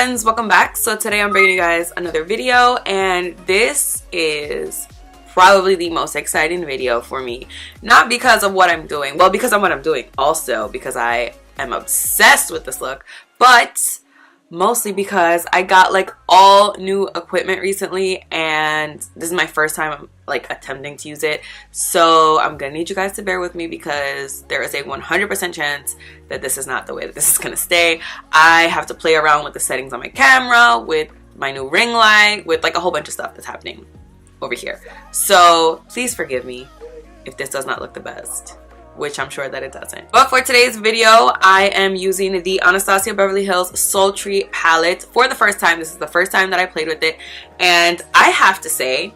friends, welcome back. So today I'm bringing you guys another video, and this is probably the most exciting video for me. Not because of what I'm doing, well, because of what I'm doing, also because I am obsessed with this look, but mostly because I got like all new equipment recently, and this is my first time I'm like attempting to use it. So I'm gonna need you guys to bear with me because there is a 100% chance that this is not the way that this is gonna stay. I have to play around with the settings on my camera, with my new ring light, with like a whole bunch of stuff that's happening over here. So please forgive me if this does not look the best, which I'm sure that it doesn't. But for today's video, I am using the Anastasia Beverly Hills Sultry palette for the first time. This is the first time that I played with it, and I have to say,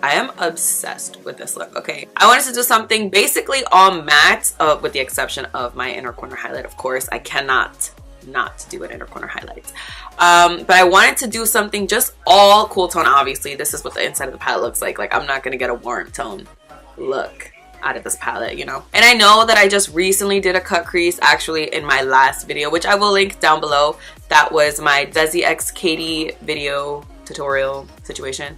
I am obsessed with this look, okay? I wanted to do something basically all matte, with the exception of my inner corner highlight, of course. I cannot not do an inner corner highlight. But I wanted to do something just all cool tone. Obviously, this is what the inside of the palette looks like. Like, I'm not gonna get a warm tone look out of this palette, you know. And I know that I just recently did a cut crease actually in my last video, which I will link down below. That was my Desi X Katie video tutorial situation,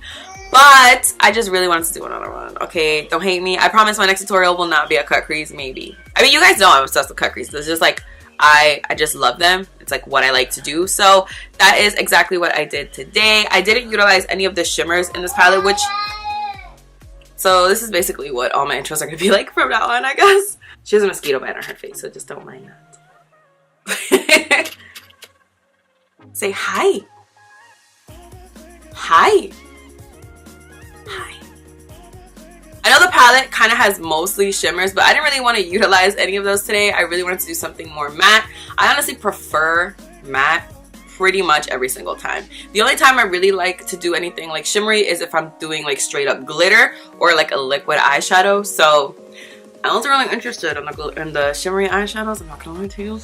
but I just really wanted to do another one. Okay, don't hate me. I promise my next tutorial will not be a cut crease. Maybe, I mean, you guys know I'm obsessed with cut creases. It's just like I just love them. It's like what I like to do. So that is exactly what I did today. I didn't utilize any of the shimmers in this palette, which, so this is basically what all my intros are going to be like from now on, I guess. She has a mosquito bite on her face, so just don't mind that. Say hi. Hi. Hi. I know the palette kind of has mostly shimmers, but I didn't really want to utilize any of those today. I really wanted to do something more matte. I honestly prefer matte pretty much every single time. The only time I really like to do anything like shimmery is if I'm doing like straight up glitter or like a liquid eyeshadow. So I wasn't really interested in the shimmery eyeshadows, I'm not gonna lie to you,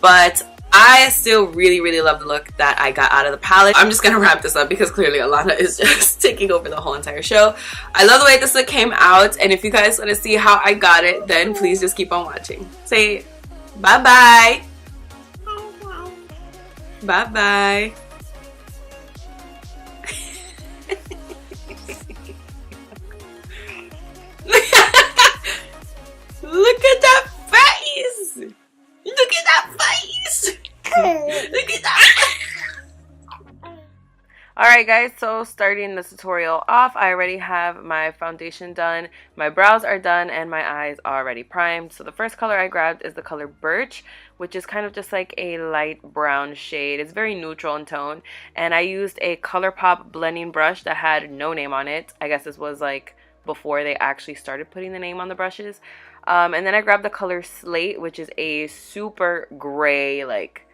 but I still really love the look that I got out of the palette. I'm just gonna wrap this up because clearly Alana is just taking over the whole entire show. I love the way this look came out, and if you guys want to see how I got it, then please just keep on watching. Say bye bye. Bye bye. Look at that face. Look at that face. Look at that. Alright guys, so starting the tutorial off, I already have my foundation done, my brows are done, and my eyes are already primed. So the first color I grabbed is the color Birch, which is kind of just like a light brown shade. It's very neutral in tone, and I used a ColourPop blending brush that had no name on it. I guess this was like before they actually started putting the name on the brushes. And then I grabbed the color Slate, which is a super gray, like,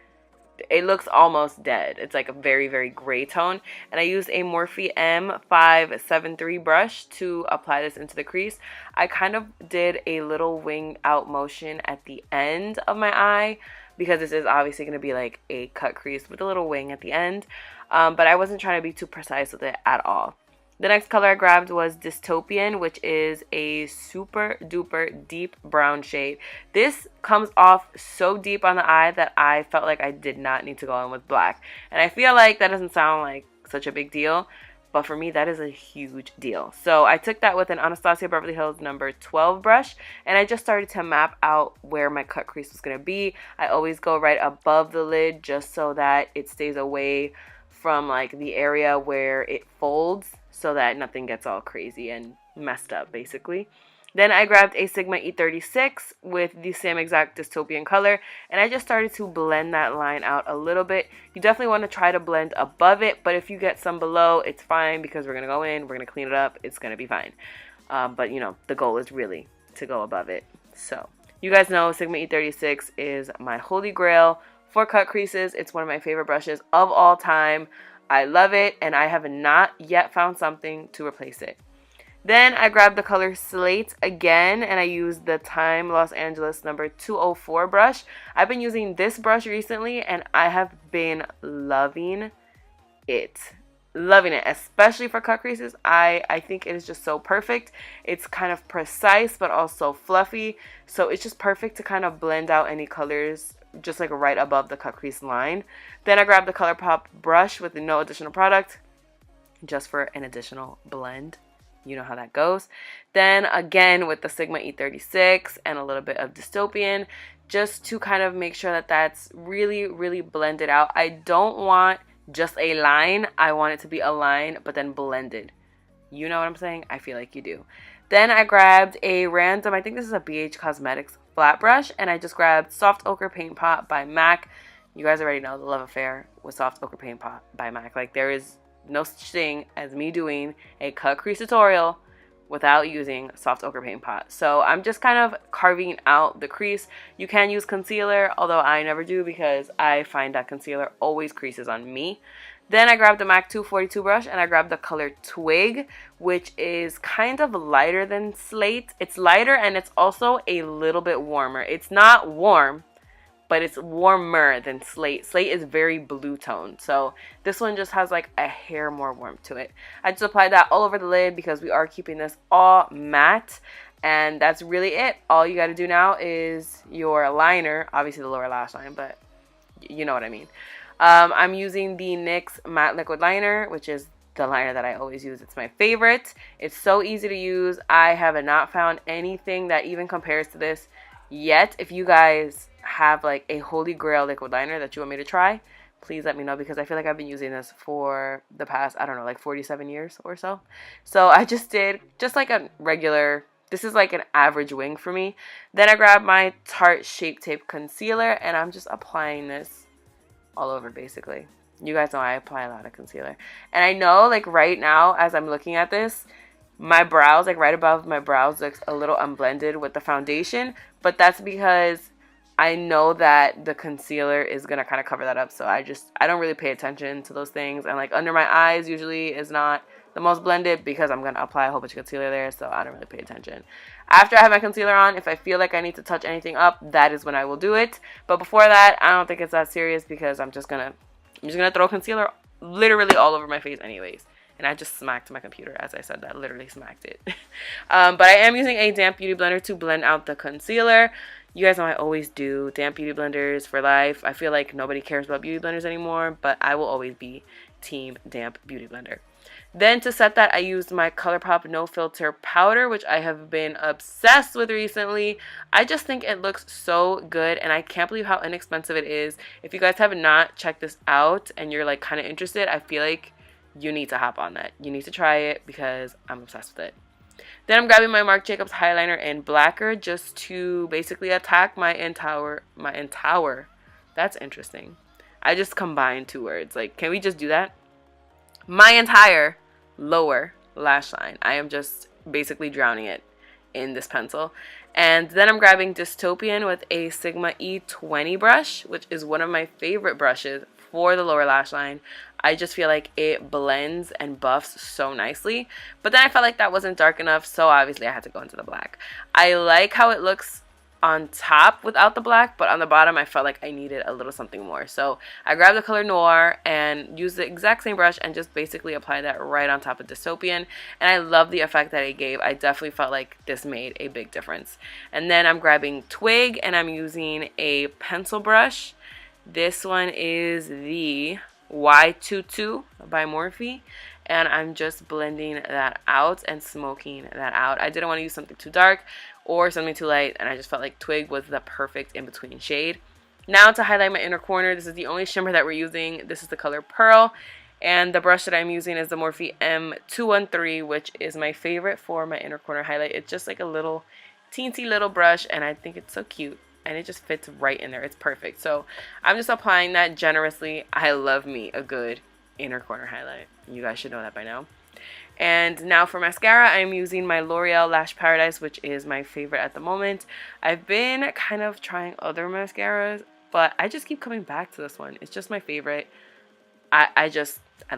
it looks almost dead. It's like a very gray tone, and I used a Morphe M573 brush to apply this into the crease. I kind of did a little wing out motion at the end of my eye because this is obviously going to be like a cut crease with a little wing at the end, but I wasn't trying to be too precise with it at all. The next color I grabbed was Distopian, which is a super duper deep brown shade. This comes off so deep on the eye that I felt like I did not need to go in with black. And I feel like that doesn't sound like such a big deal, but for me that is a huge deal. So I took that with an Anastasia Beverly Hills number 12 brush, and I just started to map out where my cut crease was going to be. I always go right above the lid just so that it stays away from like the area where it folds, so that nothing gets all crazy and messed up basically. Then I grabbed a Sigma E36 with the same exact Dystopian color, and I just started to blend that line out a little bit. You definitely want to try to blend above it, but if you get some below, it's fine because we're going to go in, we're going to clean it up, it's going to be fine. But you know, the goal is really to go above it. So you guys know Sigma E36 is my holy grail for cut creases. It's one of my favorite brushes of all time. I love it, and I have not yet found something to replace it. Then I grabbed the color Slate again, and I used the Time Los Angeles number 204 brush. I've been using this brush recently, and I have been loving it. loving it, especially for cut creases. I think it is just so perfect. It's kind of precise but also fluffy, so it's just perfect to kind of blend out any colors just like right above the cut crease line. Then I grabbed the ColourPop brush with no additional product, just for an additional blend. You know how that goes. Then again with the Sigma E36 and a little bit of Distopian, just to kind of make sure that that's really blended out. I don't want just a line. I want it to be a line but then blended. You know what I'm saying? I feel like you do. Then I grabbed a random, I think this is a BH Cosmetics flat brush, and I just grabbed Soft Ochre Paint Pot by MAC. You guys already know the love affair with Soft Ochre Paint Pot by MAC. Like, there is no such thing as me doing a cut crease tutorial without using Soft Ochre Paint Pot. So I'm just kind of carving out the crease. You can use concealer, although I never do because I find that concealer always creases on me. Then I grabbed the MAC 242 brush and I grabbed the color Twig, which is kind of lighter than Slate. It's lighter and it's also a little bit warmer. It's not warm, but it's warmer than Slate. Slate is very blue toned, so this one just has like a hair more warmth to it. I just applied that all over the lid because we are keeping this all matte, and that's really it. All you got to do now is your liner, obviously the lower lash line, but you know what I mean. I'm using the NYX matte liquid liner, which is the liner that I always use. It's my favorite. It's so easy to use. I have not found anything that even compares to this yet. If you guys have like a holy grail liquid liner that you want me to try, please let me know, because I feel like I've been using this for the past, I don't know, like 47 years or so. So I just did just like a regular, this is like an average wing for me. Then I grabbed my Tarte Shape Tape Concealer and I'm just applying this all over basically. You guys know I apply a lot of concealer. And I know like right now as I'm looking at this, my brows, like right above my brows, looks a little unblended with the foundation, but that's because I know that the concealer is going to kind of cover that up. So I don't really pay attention to those things. And like under my eyes usually is not the most blended because I'm going to apply a whole bunch of concealer there. So I don't really pay attention. After I have my concealer on, if I feel like I need to touch anything up, that is when I will do it. But before that, I don't think it's that serious because I'm just going to throw concealer literally all over my face anyways. And I just smacked my computer as I said that. Literally smacked it. But I am using a damp beauty blender to blend out the concealer. You guys know I always do damp beauty blenders for life. I feel like nobody cares about beauty blenders anymore, but I will always be team damp beauty blender. Then to set that, I used my ColourPop No Filter powder, which I have been obsessed with recently. I just think it looks so good, and I can't believe how inexpensive it is. If you guys have not checked this out and you're like kind of interested, I feel like you need to hop on that. You need to try it because I'm obsessed with it. Then I'm grabbing my Marc Jacobs Highliner in Blacquer just to basically attack my entire. That's interesting. I just combined two words. Like, can we just do that? My entire lower lash line. I am just basically drowning it in this pencil. And then I'm grabbing Distopian with a Sigma E20 brush, which is one of my favorite brushes for the lower lash line. I just feel like it blends and buffs so nicely. But then I felt like that wasn't dark enough, so obviously I had to go into the black. I like how it looks on top without the black, but on the bottom I felt like I needed a little something more. So I grabbed the color Noir and used the exact same brush and just basically applied that right on top of Dystopian, and I love the effect that it gave. I definitely felt like this made a big difference. And then I'm grabbing Twig and I'm using a pencil brush. This one is the Y22 by Morphe, and I'm just blending that out and smoking that out. I didn't want to use something too dark or something too light, and I just felt like Twig was the perfect in-between shade. Now to highlight my inner corner, this is the only shimmer that we're using. This is the color Pearl, and the brush that I'm using is the Morphe M213, which is my favorite for my inner corner highlight. It's just like a little teensy little brush, and I think it's so cute. And it just fits right in there. It's perfect. So I'm just applying that generously. I love me a good inner corner highlight. You guys should know that by now. And now for mascara, I'm using my L'Oreal Lash Paradise, which is my favorite at the moment. I've been kind of trying other mascaras, but I just keep coming back to this one. It's just my favorite. I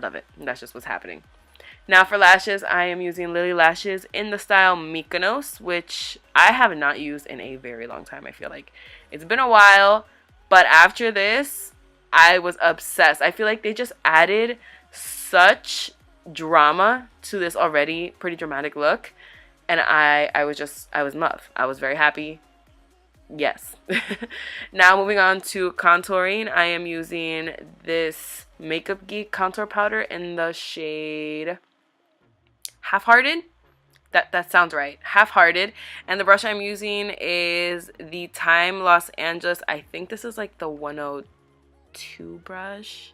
love it. That's just what's happening. Now for lashes, I am using Lilly lashes in the style Mykonos, which I have not used in a very long time. I feel like it's been a while, but after this, I was obsessed. I feel like they just added such drama to this already pretty dramatic look, and I was in love. I was very happy. Yes. Now moving on to contouring, I am using this Makeup Geek contour powder in the shade Half-Hearted. That sounds right. Half-Hearted. And the brush I'm using is the Time Los Angeles. I think this is like the 102 brush.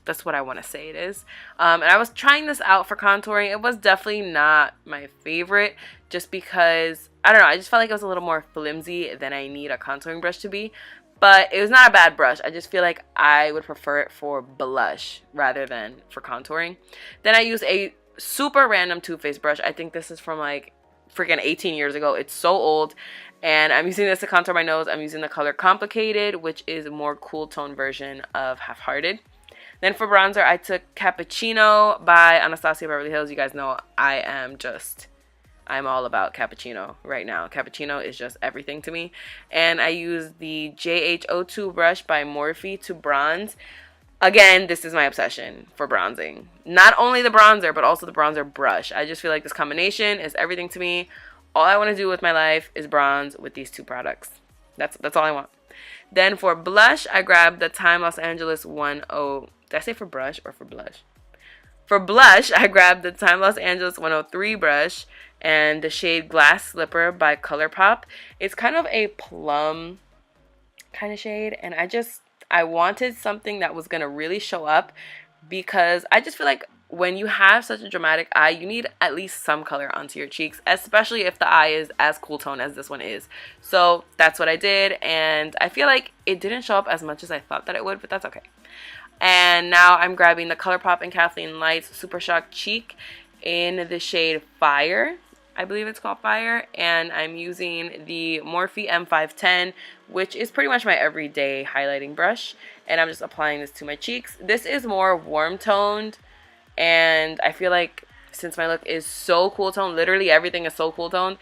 That's what I want to say it is. And I was trying this out for contouring. It was definitely not my favorite, just because, I don't know, I just felt like it was a little more flimsy than I need a contouring brush to be. But it was not a bad brush. I just feel like I would prefer it for blush rather than for contouring. Then I used a super random Too Faced brush. I think this is from like freaking 18 years ago. It's so old. And I'm using this to contour my nose. I'm using the color Complicated, which is a more cool tone version of Half-Hearted. Then for bronzer, I took Cappuccino by Anastasia Beverly Hills. You guys know I'm all about Cappuccino right now. Cappuccino is just everything to me. And I used the JH02 brush by Morphe to bronze. Again, this is my obsession for bronzing. Not only the bronzer, but also the bronzer brush. I just feel like this combination is everything to me. All I want to do with my life is bronze with these two products. That's all I want. Then for blush, I grabbed the Time Los Angeles 10. Did I say for brush or for blush? For blush, I grabbed the Time Los Angeles 103 brush and the shade Glass Slipper by ColourPop. It's kind of a plum kind of shade, and I wanted something that was going to really show up, because I just feel like when you have such a dramatic eye, you need at least some color onto your cheeks, especially if the eye is as cool tone as this one is. So that's what I did, and I feel like it didn't show up as much as I thought that it would, but that's okay. And now I'm grabbing the ColourPop and Kathleen Lights Super Shock Cheek in the shade Fire. I believe it's called Fire. And I'm using the Morphe M510, which is pretty much my everyday highlighting brush. And I'm just applying this to my cheeks. This is more warm toned. And I feel like since my look is so cool toned, literally everything is so cool toned,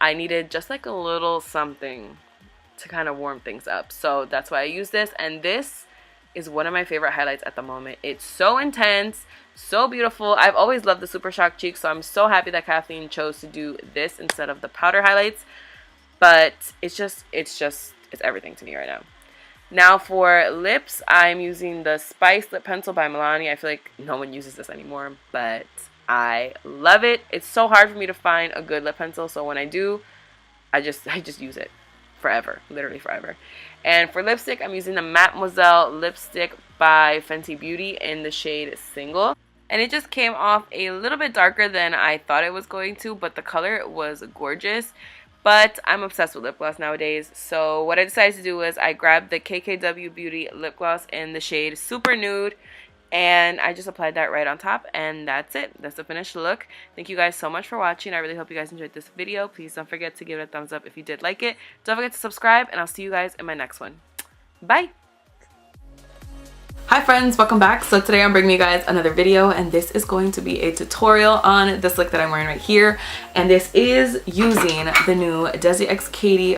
I needed just like a little something to kind of warm things up. So that's why I use this. And this is one of my favorite highlights at the moment. It's so intense, so beautiful. I've always loved the Super Shock Cheek, so I'm so happy that Kathleen chose to do this instead of the powder highlights. But it's everything to me right now. Now for lips, I'm using the Spice Lip Pencil by Milani. I feel like no one uses this anymore, but I love it. It's so hard for me to find a good lip pencil, so when I do, I just use it forever, literally forever. And for lipstick, I'm using the Mademoiselle lipstick by Fenty Beauty in the shade Single. And it just came off a little bit darker than I thought it was going to, but the color was gorgeous. But I'm obsessed with lip gloss nowadays, so what I decided to do was I grabbed the KKW Beauty lip gloss in the shade Super Nude, and I just applied that right on top, and that's it. That's the finished look. Thank you guys so much for watching. I really hope you guys enjoyed this video. Please don't forget to give it a thumbs up if you did like it. Don't forget to subscribe, and I'll see you guys in my next one. Bye! Hi friends, welcome back. So today I'm bringing you guys another video, and this is going to be a tutorial on this look that I'm wearing right here. And this is using the new Desi X Katy